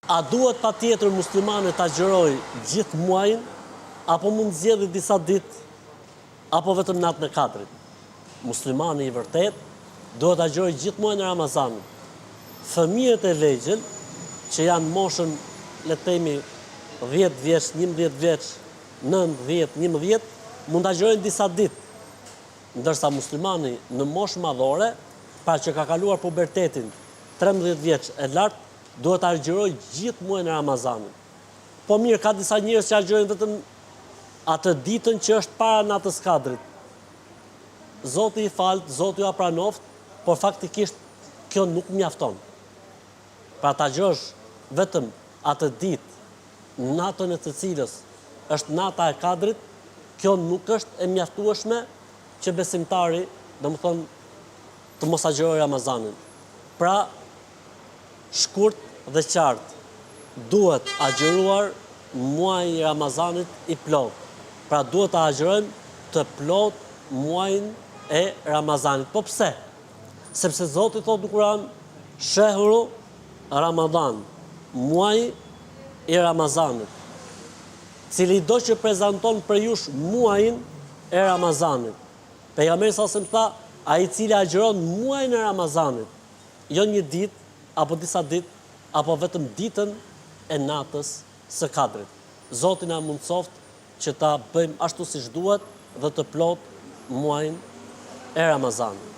A duhet pa tjetër muslimane të agjeroj gjithë muajin, apo mund zgjedhë disa ditë, apo vetëm natën e katërit? Muslimani i vërtet duhet të agjeroj gjithë muajin e Ramazanit. Fëmijët e vegjël, që janë moshën, le të themi, 10 vjeç, 11 vjeç, 9, 10, 11, mund të agjerojnë disa ditë. Ndërsa muslimani në moshë madhore, pra që ka kaluar pubertetin, 13 vjeç e lartë, duhet të agjeroj gjithë muajin e Ramazanit. Po mirë, ka disa njerëz që agjerojnë vetëm atë ditën që është para natës kadrit. Zoti i falt, Zoti ju apranoft, por faktikisht kjo nuk mjafton. Pra ta agjerosh vetëm atë ditë, natën e të cilës është nata e kadrit, kjo nuk është e mjaftueshme që besimtari, domethënë, të mos agjeroj Ramazanin. Pra, shkurt dhe qartë, duhet agjeruar muaji i Ramazanit i plot. Pra duhet të agjerojmë të plot muajin e Ramazanit. Po pse? Sepse Zoti thotë në Kur'an, shehru Ramadan, muaji i Ramazanit, cili do që prezanton për jush muajin e Ramazanit. Pejgamberi sa më tha, ai i cili agjeron muajin e Ramazanit, jo një ditë, apo disa ditë, apo vetëm ditën e natës së kadrit. Zoti na mundsoft që ta bëjmë ashtu siç duhet dhe të plot muajin e Ramazanit.